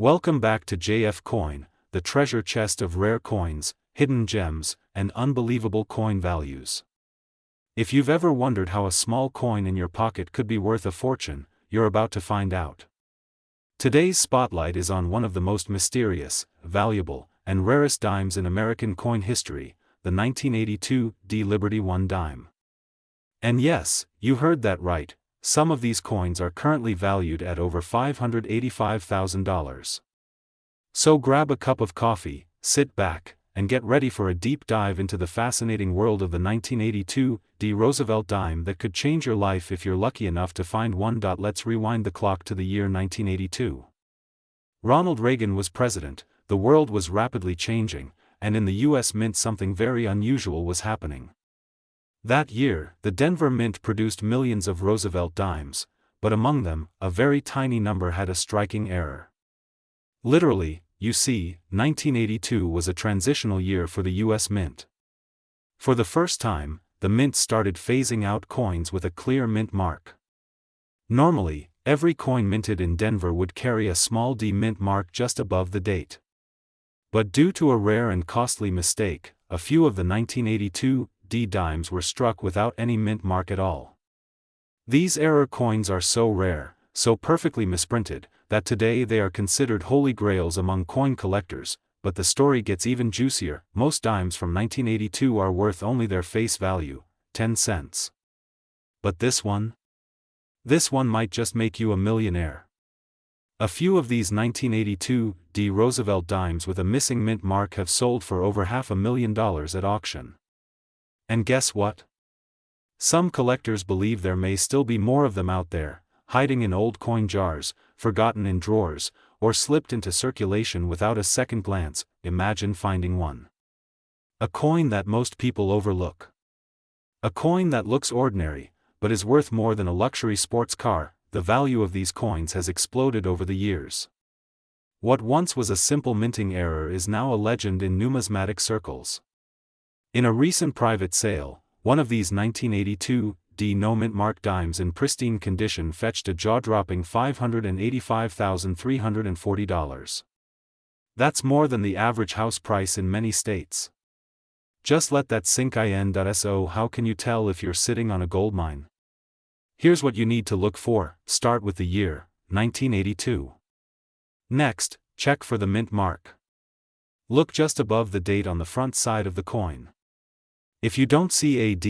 Welcome back to JF Coin, the treasure chest of rare coins, hidden gems, and unbelievable coin values. If you've ever wondered how a small coin in your pocket could be worth a fortune, you're about to find out. Today's spotlight is on one of the most mysterious, valuable, and rarest dimes in American coin history, the 1982 Liberty 1 dime. And yes, you heard that right. Some of these coins are currently valued at over $585,000. So grab a cup of coffee, sit back, and get ready for a deep dive into the fascinating world of the 1982 Roosevelt dime that could change your life if you're lucky enough to find one. Let's rewind the clock to the year 1982. Ronald Reagan was president, the world was rapidly changing, and in the U.S. Mint something very unusual was happening. That year, the Denver Mint produced millions of Roosevelt dimes, but among them, a very tiny number had a striking error. Literally, you see, 1982 was a transitional year for the U.S. Mint. For the first time, the Mint started phasing out coins with a clear mint mark. Normally, every coin minted in Denver would carry a small D mint mark just above the date. But due to a rare and costly mistake, a few of the 1982 D dimes were struck without any mint mark at all. These error coins are so rare, so perfectly misprinted, that today they are considered holy grails among coin collectors, but the story gets even juicier. Most dimes from 1982 are worth only their face value, 10 cents. But this one? This one might just make you a millionaire. A few of these 1982 D Roosevelt dimes with a missing mint mark have sold for over $500,000 at auction. And guess what? Some collectors believe there may still be more of them out there, hiding in old coin jars, forgotten in drawers, or slipped into circulation without a second glance. Imagine finding one. A coin that most people overlook. A coin that looks ordinary, but is worth more than a luxury sports car. The value of these coins has exploded over the years. What once was a simple minting error is now a legend in numismatic circles. In a recent private sale, one of these 1982 D no-mint mark dimes in pristine condition fetched a jaw-dropping $585,340. That's more than the average house price in many states. Just let that sink in. So how can you tell if you're sitting on a gold mine? Here's what you need to look for. Start with the year, 1982. Next, check for the mint mark. Look just above the date on the front side of the coin. If you don't see AD,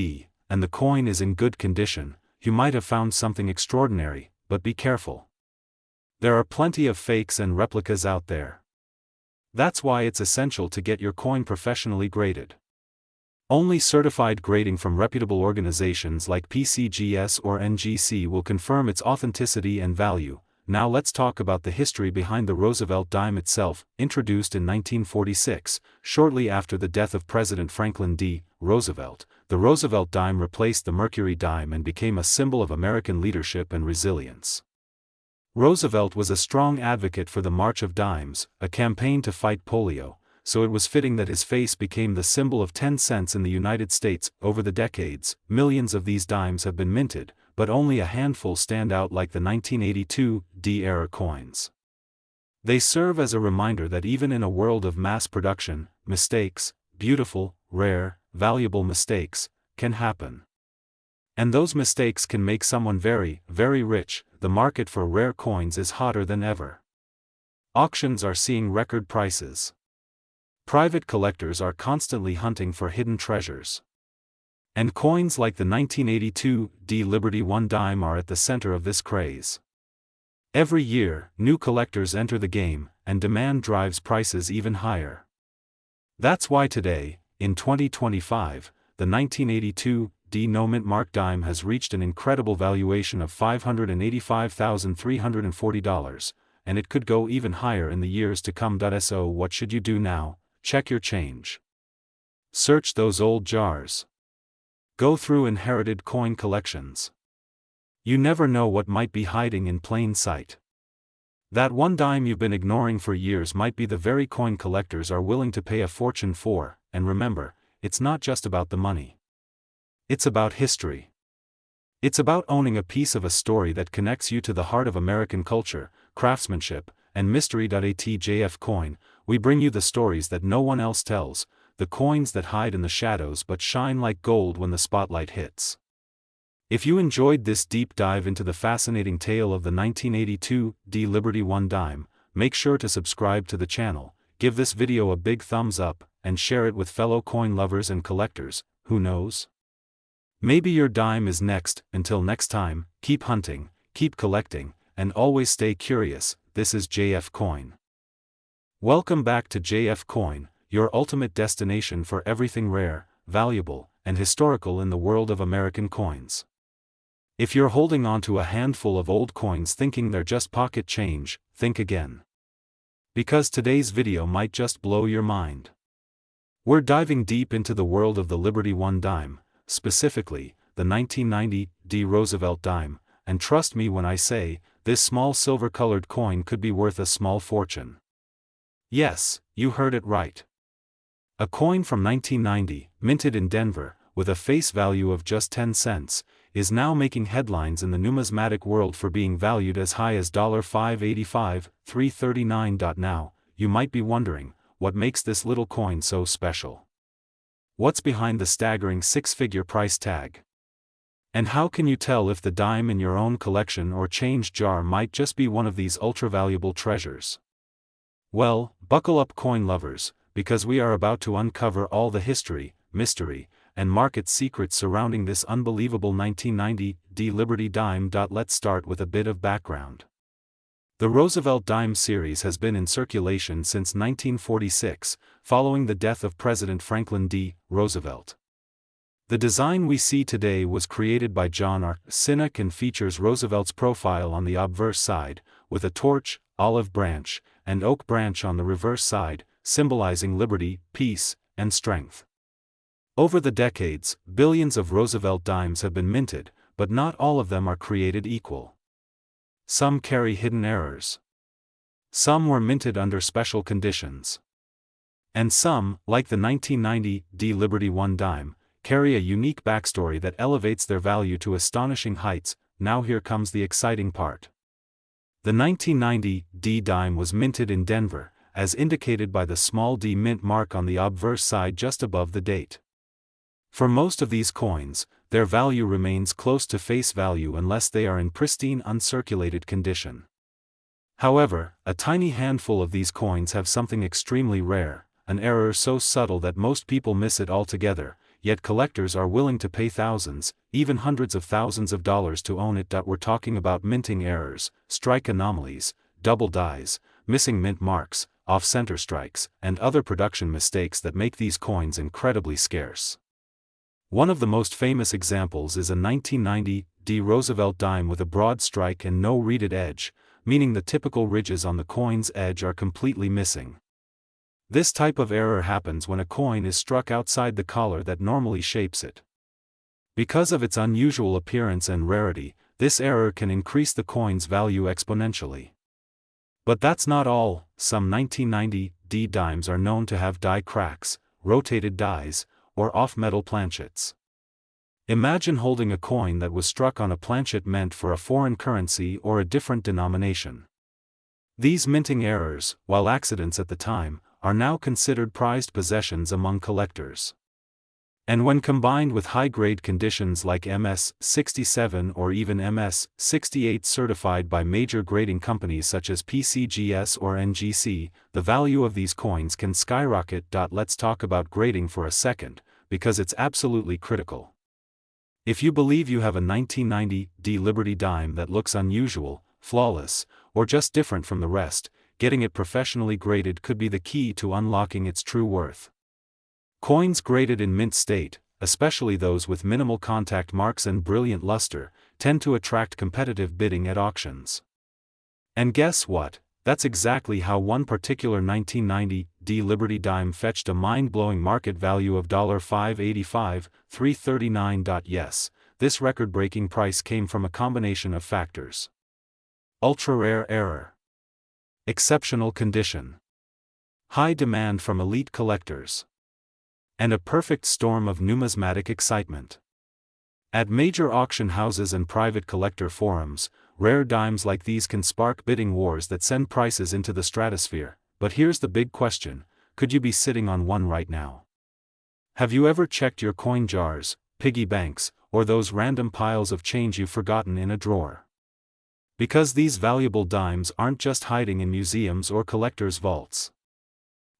and the coin is in good condition, you might have found something extraordinary, but be careful. There are plenty of fakes and replicas out there. That's why it's essential to get your coin professionally graded. Only certified grading from reputable organizations like PCGS or NGC will confirm its authenticity and value. Now let's talk about the history behind the Roosevelt dime itself. Introduced in 1946, shortly after the death of President Franklin D. Roosevelt, the Roosevelt dime replaced the Mercury dime and became a symbol of American leadership and resilience. Roosevelt was a strong advocate for the March of Dimes, a campaign to fight polio, so it was fitting that his face became the symbol of 10 cents in the United States. Over the decades, millions of these dimes have been minted, but only a handful stand out like the 1982 D-era coins. They serve as a reminder that even in a world of mass production, mistakes, beautiful, rare, valuable mistakes, can happen. And those mistakes can make someone very, very rich. The market for rare coins is hotter than ever. Auctions are seeing record prices. Private collectors are constantly hunting for hidden treasures. And coins like the 1982 D Liberty 1 dime are at the center of this craze. Every year, new collectors enter the game, and demand drives prices even higher. That's why today, in 2025, the 1982 D no-mint mark dime has reached an incredible valuation of $585,340, and it could go even higher in the years to come. So what should you do now? Check your change. Search those old jars. Go through inherited coin collections. You never know what might be hiding in plain sight. That one dime you've been ignoring for years might be the very coin collectors are willing to pay a fortune for. And remember, it's not just about the money. It's about history. It's about owning a piece of a story that connects you to the heart of American culture, craftsmanship, and mystery.atjf coin, we bring you the stories that no one else tells, the coins that hide in the shadows but shine like gold when the spotlight hits. If you enjoyed this deep dive into the fascinating tale of the 1982 Liberty 1 dime, make sure to subscribe to the channel, give this video a big thumbs up, and share it with fellow coin lovers and collectors. Who knows? Maybe your dime is next. Until next time, keep hunting, keep collecting, and always stay curious. This is JF Coin. Welcome back to JF Coin, your ultimate destination for everything rare, valuable, and historical in the world of American coins. If you're holding on to a handful of old coins thinking they're just pocket change, think again. Because today's video might just blow your mind. We're diving deep into the world of the Liberty 1 dime, specifically, the 1990 D. Roosevelt dime, and trust me when I say, this small silver-colored coin could be worth a small fortune. Yes, you heard it right. A coin from 1990, minted in Denver, with a face value of just 10 cents, is now making headlines in the numismatic world for being valued as high as $585, $339. Now, you might be wondering, what makes this little coin so special? What's behind the staggering six-figure price tag? And how can you tell if the dime in your own collection or change jar might just be one of these ultra-valuable treasures? Well, buckle up coin lovers, because we are about to uncover all the history, mystery, and market secrets surrounding this unbelievable 1990 D. Liberty dime. Let's start with a bit of background. The Roosevelt dime series has been in circulation since 1946, following the death of President Franklin D. Roosevelt. The design we see today was created by John R. Sinek and features Roosevelt's profile on the obverse side, with a torch, olive branch, and oak branch on the reverse side, symbolizing liberty, peace, and strength. Over the decades, billions of Roosevelt dimes have been minted, but not all of them are created equal. Some carry hidden errors. Some were minted under special conditions. And some, like the 1990 D. Liberty 1 dime, carry a unique backstory that elevates their value to astonishing heights. Now here comes the exciting part. The 1990 D dime was minted in Denver, as indicated by the small d mint mark on the obverse side just above the date. For most of these coins, their value remains close to face value unless they are in pristine uncirculated condition. However, a tiny handful of these coins have something extremely rare, an error so subtle that most people miss it altogether, yet collectors are willing to pay thousands, even hundreds of thousands of dollars to own it. We're talking about minting errors, strike anomalies, double dies, missing mint marks, off-center strikes, and other production mistakes that make these coins incredibly scarce. One of the most famous examples is a 1990 D. Roosevelt dime with a broad strike and no reeded edge, meaning the typical ridges on the coin's edge are completely missing. This type of error happens when a coin is struck outside the collar that normally shapes it. Because of its unusual appearance and rarity, this error can increase the coin's value exponentially. But that's not all. Some 1990 D dimes are known to have die cracks, rotated dies, or off-metal planchets. Imagine holding a coin that was struck on a planchet meant for a foreign currency or a different denomination. These minting errors, while accidents at the time, are now considered prized possessions among collectors. And when combined with high-grade conditions like MS-67 or even MS-68 certified by major grading companies such as PCGS or NGC, the value of these coins can skyrocket. Let's talk about grading for a second, because it's absolutely critical. If you believe you have a 1990 D. Liberty dime that looks unusual, flawless, or just different from the rest, getting it professionally graded could be the key to unlocking its true worth. Coins graded in mint state, especially those with minimal contact marks and brilliant luster, tend to attract competitive bidding at auctions. And guess what? That's exactly how one particular 1990 D. Liberty dime fetched a mind-blowing market value of $585, $339. Yes, this record-breaking price came from a combination of factors. Ultra-rare error. Exceptional condition. High demand from elite collectors. And a perfect storm of numismatic excitement. At major auction houses and private collector forums, rare dimes like these can spark bidding wars that send prices into the stratosphere. But here's the big question: could you be sitting on one right now? Have you ever checked your coin jars, piggy banks, or those random piles of change you've forgotten in a drawer? Because these valuable dimes aren't just hiding in museums or collectors' vaults.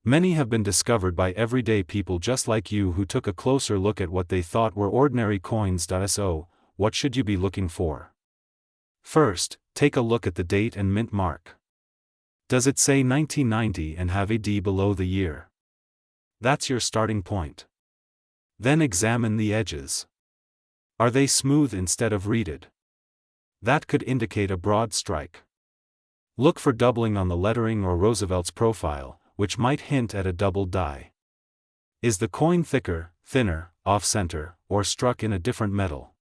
Many have been discovered by everyday people just like you who took a closer look at what they thought were ordinary coins. So, what should you be looking for? First, take a look at the date and mint mark. Does it say 1990 and have a D below the year? That's your starting point. Then examine the edges. Are they smooth instead of reeded? That could indicate a broad strike. Look for doubling on the lettering or Roosevelt's profile, which might hint at a double die. Is the coin thicker, thinner, off-center, or struck in a different metal?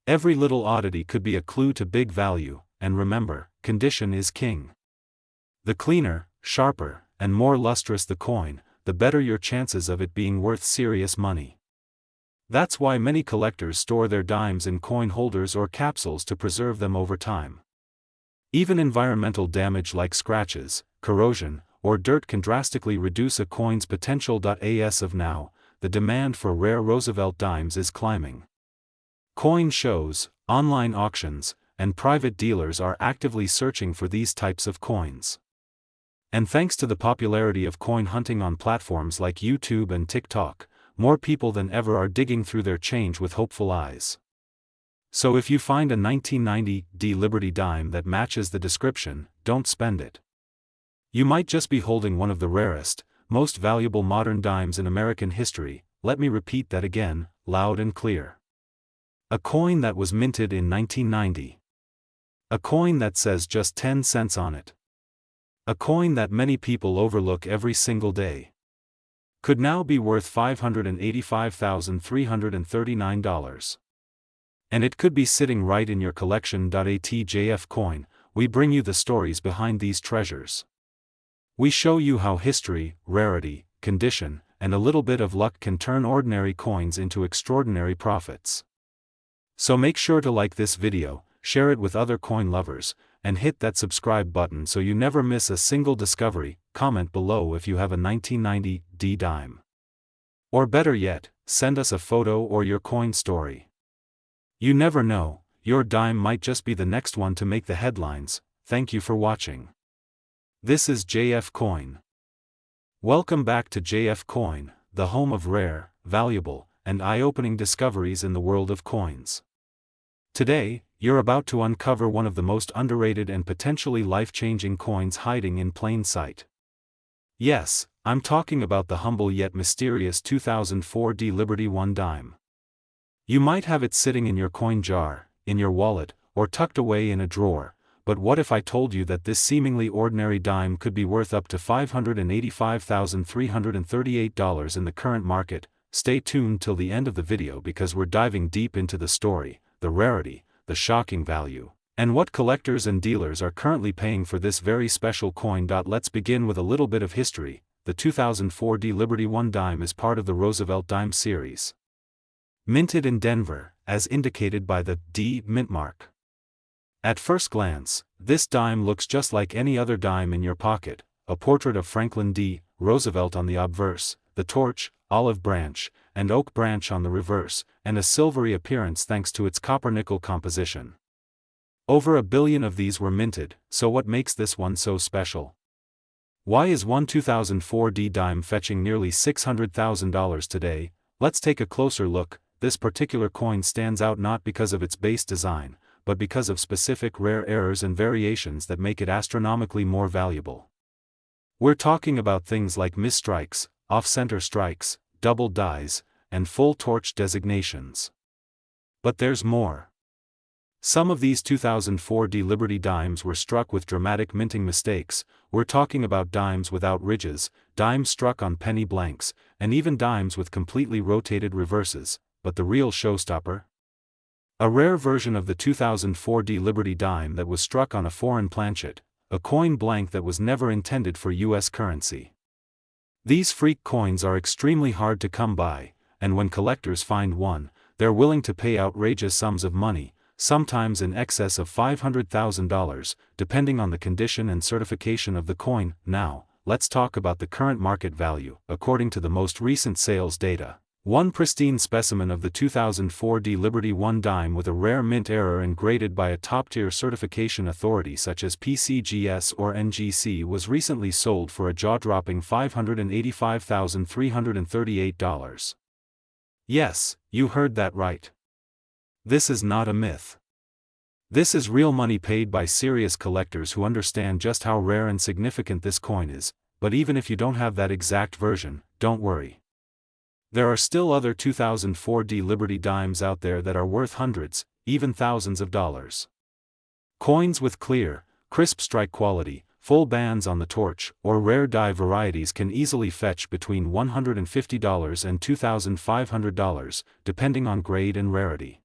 Every little oddity could be a clue to big value, and remember, condition is king. The cleaner, sharper, and more lustrous the coin, the better your chances of it being worth serious money. That's why many collectors store their dimes in coin holders or capsules to preserve them over time. Even environmental damage like scratches, corrosion, or dirt can drastically reduce a coin's potential. As of now, the demand for rare Roosevelt dimes is climbing. Coin shows, online auctions, and private dealers are actively searching for these types of coins. And thanks to the popularity of coin hunting on platforms like YouTube and TikTok, more people than ever are digging through their change with hopeful eyes. So if you find a 1990 D Liberty dime that matches the description, don't spend it. You might just be holding one of the rarest, most valuable modern dimes in American history. Let me repeat that again, loud and clear. A coin that was minted in 1990. A coin that says just 10 cents on it. A coin that many people overlook every single day. Could now be worth $585,339. And it could be sitting right in your collection. At JF Coin, we bring you the stories behind these treasures. We show you how history, rarity, condition, and a little bit of luck can turn ordinary coins into extraordinary profits. So make sure to like this video, share it with other coin lovers, and hit that subscribe button so you never miss a single discovery. Comment below if you have a 1990 D dime. Or better yet, send us a photo or your coin story. You never know, your dime might just be the next one to make the headlines. Thank you for watching. This is JF Coin. Welcome back to JF Coin, the home of rare, valuable, and eye-opening discoveries in the world of coins. Today, you're about to uncover one of the most underrated and potentially life-changing coins hiding in plain sight. Yes, I'm talking about the humble yet mysterious 2004 D Liberty 1 dime. You might have it sitting in your coin jar, in your wallet, or tucked away in a drawer, but what if I told you that this seemingly ordinary dime could be worth up to $585,338 in the current market? Stay tuned till the end of the video because we're diving deep into the story, the rarity, the shocking value, and what collectors and dealers are currently paying for this very special coin. Let's begin with a little bit of history. The 2004 D Liberty 1 dime is part of the Roosevelt dime series. Minted in Denver, as indicated by the D mint mark. At first glance, this dime looks just like any other dime in your pocket: a portrait of Franklin D. Roosevelt on the obverse, the torch, olive branch, and oak branch on the reverse, and a silvery appearance thanks to its copper-nickel composition. Over 1 billion of these were minted, so what makes this one so special? Why is one 2004 D dime fetching nearly $600,000 today? Let's take a closer look. This particular coin stands out not because of its base design, but because of specific rare errors and variations that make it astronomically more valuable. We're talking about things like misstrikes, off-center strikes, double dies, and full torch designations. But there's more. Some of these 2004 D Liberty dimes were struck with dramatic minting mistakes. We're talking about dimes without ridges, dimes struck on penny blanks, and even dimes with completely rotated reverses. But the real showstopper? A rare version of the 2004 D Liberty dime that was struck on a foreign planchet, a coin blank that was never intended for US currency. These freak coins are extremely hard to come by, and when collectors find one, they're willing to pay outrageous sums of money. sometimes in excess of $500,000, depending on the condition and certification of the coin. Now, let's talk about the current market value, according to the most recent sales data. One pristine specimen of the 2004 Liberty 1 dime with a rare mint error and graded by a top-tier certification authority such as PCGS or NGC was recently sold for a jaw-dropping $585,338. Yes, you heard that right. This is not a myth. This is real money paid by serious collectors who understand just how rare and significant this coin is, but even if you don't have that exact version, don't worry. There are still other 2004 Liberty dimes out there that are worth hundreds, even thousands of dollars. Coins with clear, crisp strike quality, full bands on the torch, or rare die varieties can easily fetch between $150 and $2,500, depending on grade and rarity.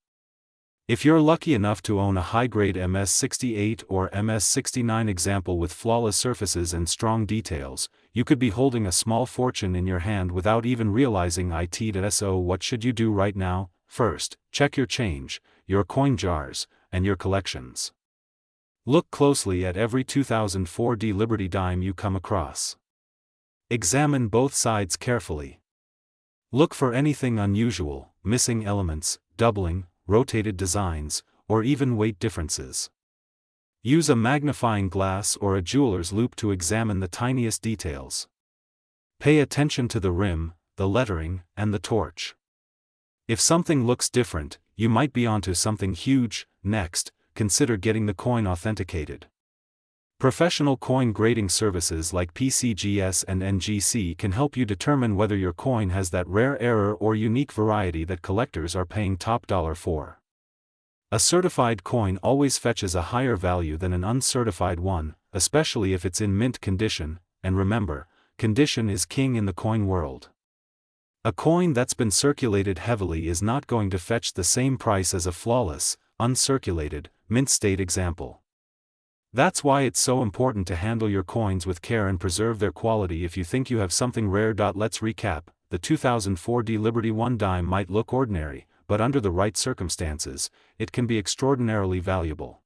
If you're lucky enough to own a high-grade MS68 or MS69 example with flawless surfaces and strong details, you could be holding a small fortune in your hand without even realizing it. So what should you do right now? First, check your change, your coin jars, and your collections. Look closely at every 2004 Liberty dime you come across. Examine both sides carefully. Look for anything unusual, missing elements, doubling, rotated designs, or even weight differences. Use a magnifying glass or a jeweler's loupe to examine the tiniest details. Pay attention to the rim, the lettering, and the torch. If something looks different, you might be onto something huge. Next, consider getting the coin authenticated. Professional coin grading services like PCGS and NGC can help you determine whether your coin has that rare error or unique variety that collectors are paying top dollar for. A certified coin always fetches a higher value than an uncertified one, especially if it's in mint condition, and remember, condition is king in the coin world. A coin that's been circulated heavily is not going to fetch the same price as a flawless, uncirculated, mint state example. That's why it's so important to handle your coins with care and preserve their quality if you think you have something rare. Let's recap. The 2004 Liberty 1 dime might look ordinary, but under the right circumstances, it can be extraordinarily valuable.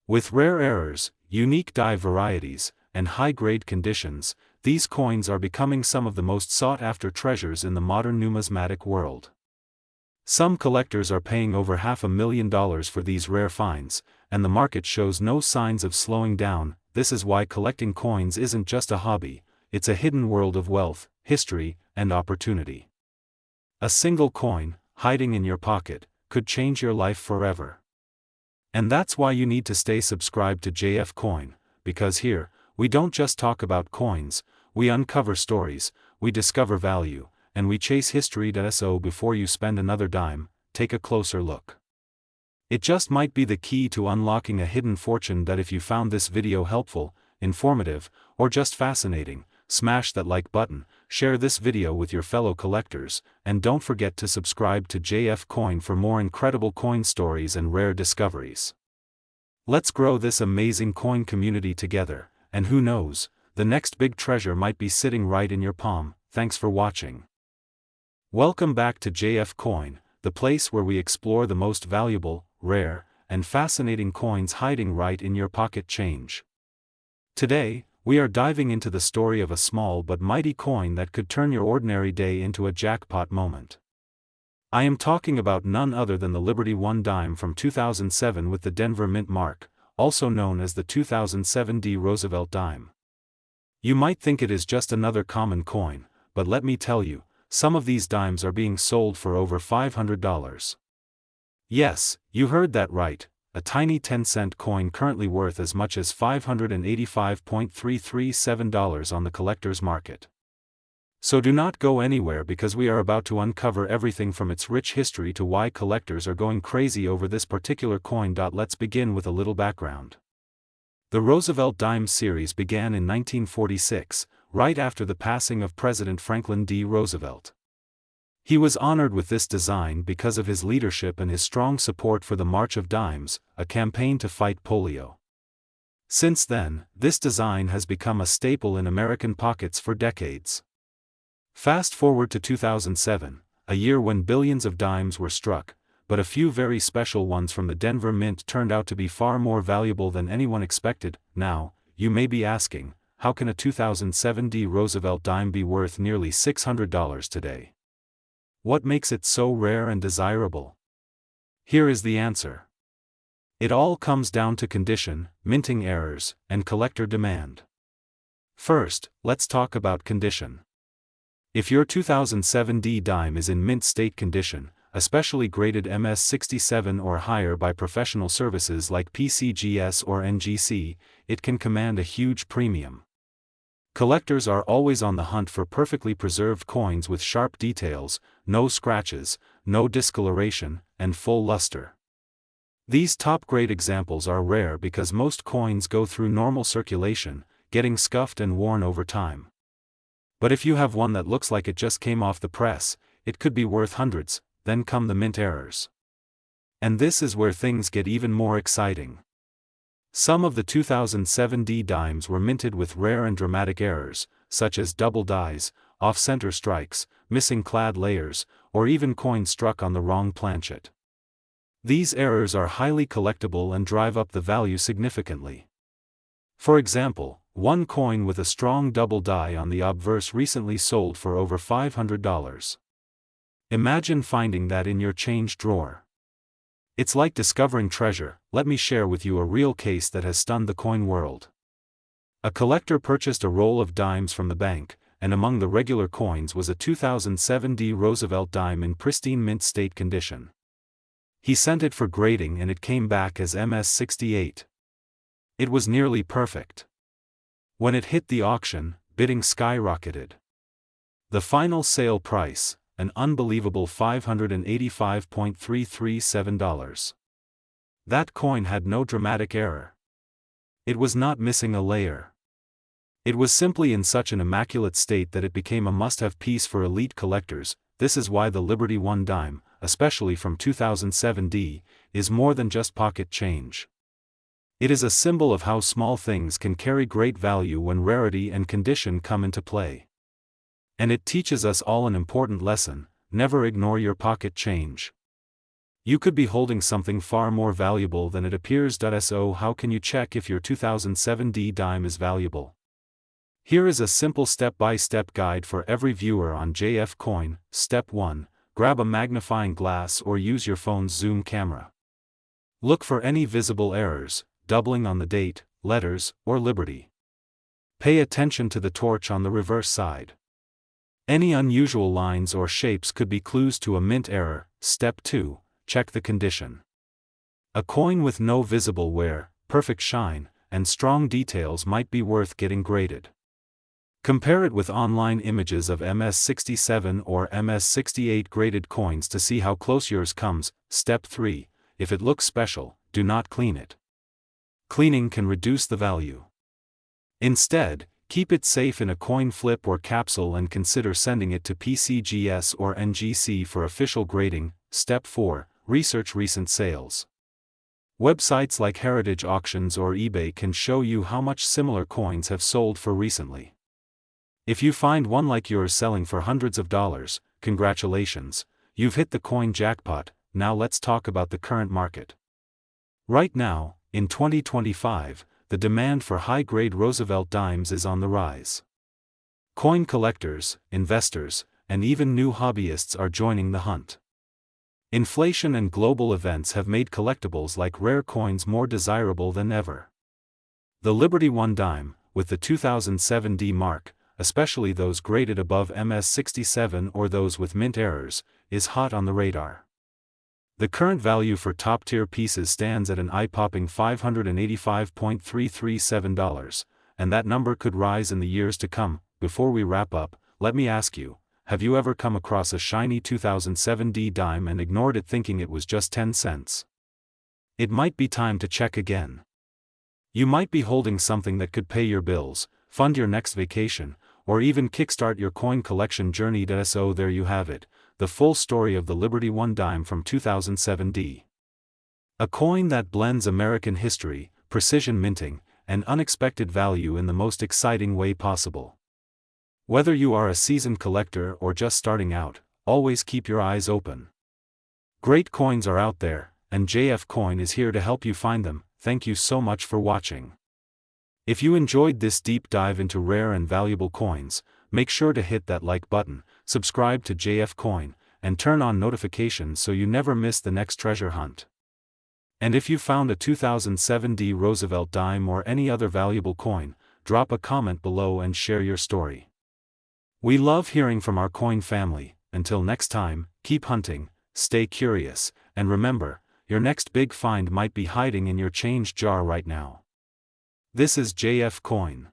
With rare errors, unique die varieties, and high-grade conditions, these coins are becoming some of the most sought-after treasures in the modern numismatic world. Some collectors are paying over $500,000 for these rare finds, and the market shows no signs of slowing down. This is why collecting coins isn't just a hobby, it's a hidden world of wealth, history, and opportunity. A single coin, hiding in your pocket, could change your life forever. And that's why you need to stay subscribed to JF Coin, because here, we don't just talk about coins, we uncover stories, we discover value, and we chase history. So before you spend another dime, take a closer look. It just might be the key to unlocking a hidden fortune. If you found this video helpful, informative, or just fascinating, smash that like button, share this video with your fellow collectors, and don't forget to subscribe to JF Coin for more incredible coin stories and rare discoveries. Let's grow this amazing coin community together, and who knows, the next big treasure might be sitting right in your palm. Thanks for watching. Welcome back to JF Coin, the place where we explore the most valuable, rare, and fascinating coins hiding right in your pocket change. Today, we are diving into the story of a small but mighty coin that could turn your ordinary day into a jackpot moment. I am talking about none other than the Liberty 1 dime from 2007 with the Denver Mint mark, also known as the 2007 D. Roosevelt dime. You might think it is just another common coin, but let me tell you, some of these dimes are being sold for over $500. Yes, you heard that right, a tiny 10-cent coin currently worth as much as $585.337 on the collector's market. So do not go anywhere because we are about to uncover everything from its rich history to why collectors are going crazy over this particular coin. Let's begin with a little background. The Roosevelt dime series began in 1946, right after the passing of President Franklin D. Roosevelt. He was honored with this design because of his leadership and his strong support for the March of Dimes, a campaign to fight polio. Since then, this design has become a staple in American pockets for decades. Fast forward to 2007, a year when billions of dimes were struck, but a few very special ones from the Denver Mint turned out to be far more valuable than anyone expected. Now, you may be asking, how can a 2007 D. Roosevelt dime be worth nearly $600 today? What makes it so rare and desirable? Here is the answer. It all comes down to condition, minting errors, and collector demand. First, let's talk about condition. If your 2007 D dime is in mint state condition, especially graded MS67 or higher by professional services like PCGS or NGC, it can command a huge premium. Collectors are always on the hunt for perfectly preserved coins with sharp details, no scratches, no discoloration, and full luster. These top-grade examples are rare because most coins go through normal circulation, getting scuffed and worn over time. But if you have one that looks like it just came off the press, it could be worth hundreds. Then come the mint errors. And this is where things get even more exciting. Some of the 2007 D dimes were minted with rare and dramatic errors, such as double dies, off-center strikes, missing clad layers, or even coins struck on the wrong planchet. These errors are highly collectible and drive up the value significantly. For example, one coin with a strong double die on the obverse recently sold for over $500. Imagine finding that in your change drawer. It's like discovering treasure. Let me share with you a real case that has stunned the coin world. A collector purchased a roll of dimes from the bank, and among the regular coins was a 2007 D. Roosevelt dime in pristine mint state condition. He sent it for grading and it came back as MS68. It was nearly perfect. When it hit the auction, bidding skyrocketed. The final sale price, an unbelievable $585.337. That coin had no dramatic error. It was not missing a layer. It was simply in such an immaculate state that it became a must-have piece for elite collectors. This is why the Liberty One dime, especially from 2007 D, is more than just pocket change. It is a symbol of how small things can carry great value when rarity and condition come into play. And it teaches us all an important lesson: never ignore your pocket change. You could be holding something far more valuable than it appears. So how can you check if your 2007 D dime is valuable? Here is a simple step-by-step guide for every viewer on JF Coin. Step 1. Grab a magnifying glass or use your phone's zoom camera. Look for any visible errors, doubling on the date, letters, or Liberty. Pay attention to the torch on the reverse side. Any unusual lines or shapes could be clues to a mint error. Step 2. Check the condition. A coin with no visible wear, perfect shine, and strong details might be worth getting graded. Compare it with online images of MS67 or MS68 graded coins to see how close yours comes. Step 3. If it looks special, do not clean it. Cleaning can reduce the value. Instead, keep it safe in a coin flip or capsule and consider sending it to PCGS or NGC for official grading. Step 4. Research recent sales. Websites like Heritage Auctions or eBay can show you how much similar coins have sold for recently. If you find one like yours selling for hundreds of dollars, congratulations, you've hit the coin jackpot. Now let's talk about the current market. Right now, in 2025, the demand for high-grade Roosevelt dimes is on the rise. Coin collectors, investors, and even new hobbyists are joining the hunt. Inflation and global events have made collectibles like rare coins more desirable than ever. The Liberty One dime, with the 2007 D mark, especially those graded above MS67 or those with mint errors, is hot on the radar. The current value for top-tier pieces stands at an eye-popping $585.337, and that number could rise in the years to come. Before we wrap up, let me ask you, have you ever come across a shiny 2007 D dime and ignored it thinking it was just 10 cents? It might be time to check again. You might be holding something that could pay your bills, fund your next vacation, or even kickstart your coin collection journey. So there you have it, the full story of the Liberty One dime from 2007 D. A coin that blends American history, precision minting, and unexpected value in the most exciting way possible. Whether you are a seasoned collector or just starting out, always keep your eyes open. Great coins are out there, and JF Coin is here to help you find them. Thank you so much for watching. If you enjoyed this deep dive into rare and valuable coins, make sure to hit that like button, subscribe to JF Coin, and turn on notifications so you never miss the next treasure hunt. And if you found a 2007 D. Roosevelt dime or any other valuable coin, drop a comment below and share your story. We love hearing from our coin family. Until next time, keep hunting, stay curious, and remember, your next big find might be hiding in your change jar right now. This is JF Coin.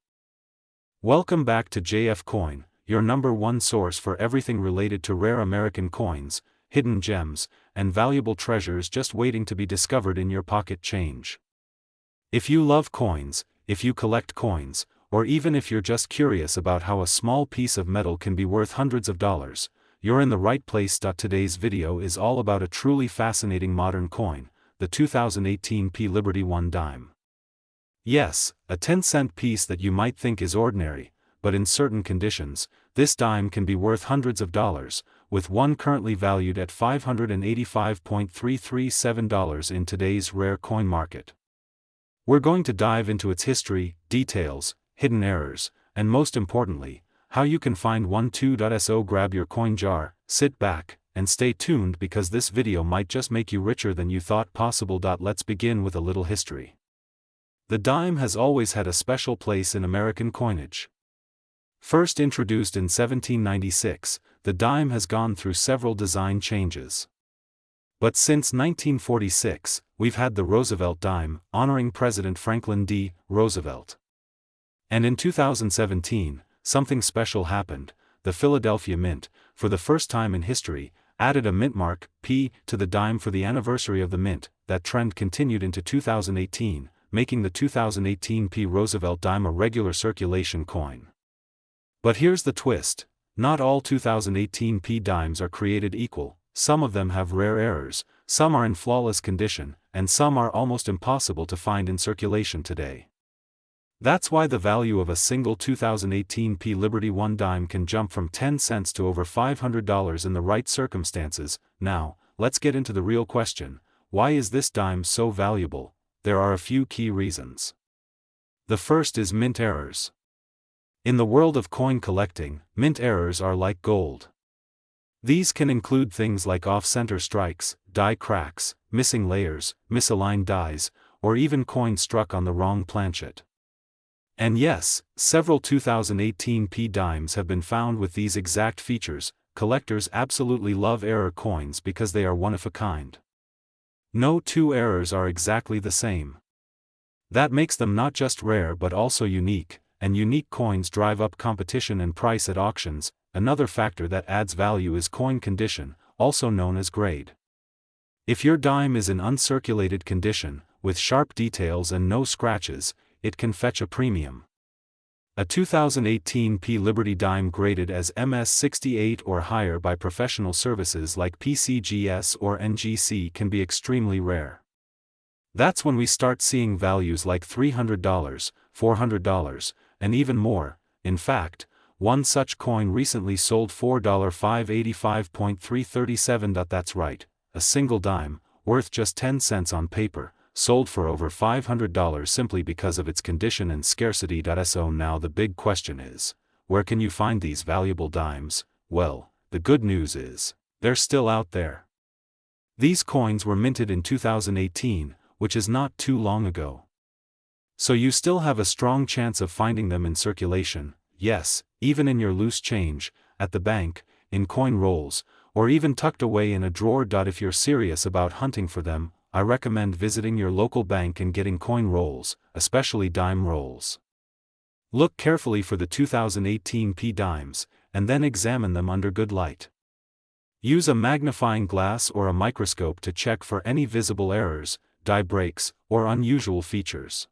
Welcome back to JF Coin, your #1 source for everything related to rare American coins, hidden gems, and valuable treasures just waiting to be discovered in your pocket change. If you love coins, if you collect coins, or even if you're just curious about how a small piece of metal can be worth hundreds of dollars, you're in the right place. Today's video is all about a truly fascinating modern coin, the 2018 P Liberty 1 dime. Yes, a 10-cent piece that you might think is ordinary, but in certain conditions, this dime can be worth hundreds of dollars, with one currently valued at $585.337 in today's rare coin market. We're going to dive into its history, details, hidden errors, and most importantly, how you can find one too. So grab your coin jar, sit back, and stay tuned because this video might just make you richer than you thought possible. Let's begin with a little history. The dime has always had a special place in American coinage. First introduced in 1796, the dime has gone through several design changes. But since 1946, we've had the Roosevelt dime, honoring President Franklin D. Roosevelt. And in 2017, something special happened. The Philadelphia Mint, for the first time in history, added a mint mark, P, to the dime for the anniversary of the mint. That trend continued into 2018, making the 2018 P Roosevelt dime a regular circulation coin. But here's the twist: not all 2018 P dimes are created equal. Some of them have rare errors, some are in flawless condition, and some are almost impossible to find in circulation today. That's why the value of a single 2018 P Liberty 1 dime can jump from 10 cents to over $500 in the right circumstances. Now, let's get into the real question: why is this dime so valuable? There are a few key reasons. The first is mint errors. In the world of coin collecting, mint errors are like gold. These can include things like off-center strikes, die cracks, missing layers, misaligned dies, or even coins struck on the wrong planchet. And yes, several 2018 P dimes have been found with these exact features. Collectors absolutely love error coins because they are one of a kind. No two errors are exactly the same. That makes them not just rare but also unique, and unique coins drive up competition and price at auctions. Another factor that adds value is coin condition, also known as grade. If your dime is in uncirculated condition, with sharp details and no scratches, it can fetch a premium. A 2018 P Liberty dime graded as MS68 or higher by professional services like PCGS or NGC can be extremely rare. That's when we start seeing values like $300, $400, and even more. In fact, one such coin recently sold for $585.337. That's right, a single dime, worth just 10 cents on paper, sold for over $500 simply because of its condition and scarcity. So now the big question is, where can you find these valuable dimes? Well, the good news is, they're still out there. These coins were minted in 2018, which is not too long ago. So you still have a strong chance of finding them in circulation, yes, even in your loose change, at the bank, in coin rolls, or even tucked away in a drawer. If you're serious about hunting for them, I recommend visiting your local bank and getting coin rolls, especially dime rolls. Look carefully for the 2018 P dimes, and then examine them under good light. Use a magnifying glass or a microscope to check for any visible errors, die breaks, or unusual features.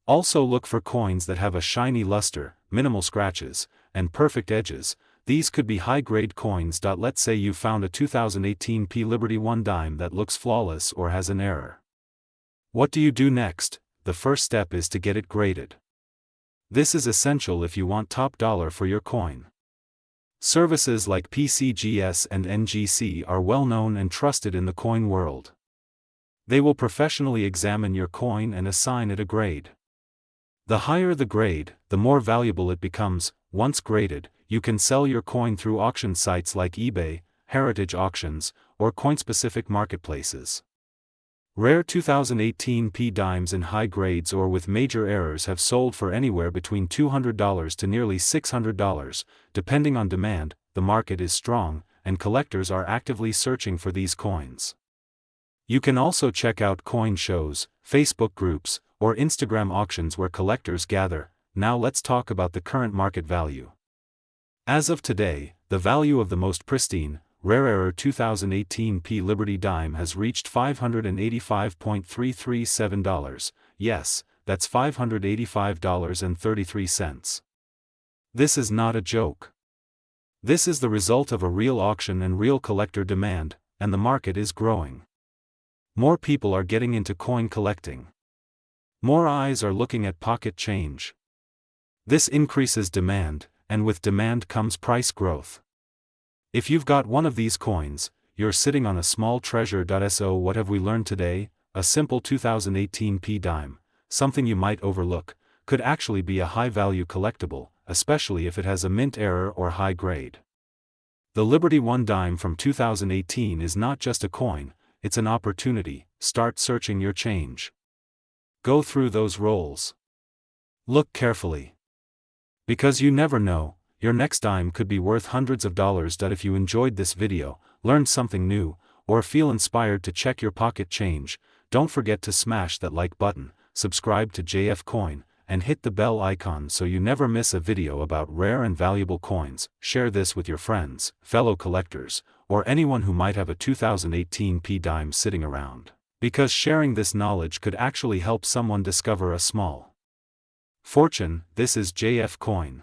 Also look for coins that have a shiny luster, minimal scratches, and perfect edges. These could be high-grade coins. Let's say you found a 2018 P Liberty 1 dime that looks flawless or has an error. What do you do next? The first step is to get it graded. This is essential if you want top dollar for your coin. Services like PCGS and NGC are well known and trusted in the coin world. They will professionally examine your coin and assign it a grade. The higher the grade, the more valuable it becomes. Once graded, you can sell your coin through auction sites like eBay, heritage auctions, or coin-specific marketplaces. Rare 2018 P dimes in high grades or with major errors have sold for anywhere between $200 to nearly $600, depending on demand. The market is strong, and collectors are actively searching for these coins. You can also check out coin shows, Facebook groups, or Instagram auctions where collectors gather. Now let's talk about the current market value. As of today, the value of the most pristine, rare error 2018 P Liberty dime has reached $585.337. Yes, that's $585.33. This is not a joke. This is the result of a real auction and real collector demand, and the market is growing. More people are getting into coin collecting. More eyes are looking at pocket change. This increases demand, and with demand comes price growth. If you've got one of these coins, you're sitting on a small treasure. So what have we learned today? A simple 2018 P dime, something you might overlook, could actually be a high-value collectible, especially if it has a mint error or high grade. The Liberty 1 dime from 2018 is not just a coin, it's an opportunity. Start searching your change. Go through those rolls. Look carefully. Because you never know, your next dime could be worth hundreds of dollars. If you enjoyed this video, learned something new, or feel inspired to check your pocket change, don't forget to smash that like button, subscribe to JF Coin, and hit the bell icon so you never miss a video about rare and valuable coins. Share this with your friends, fellow collectors, or anyone who might have a 2018 P dime sitting around. Because sharing this knowledge could actually help someone discover a small fortune. This is JF Coin.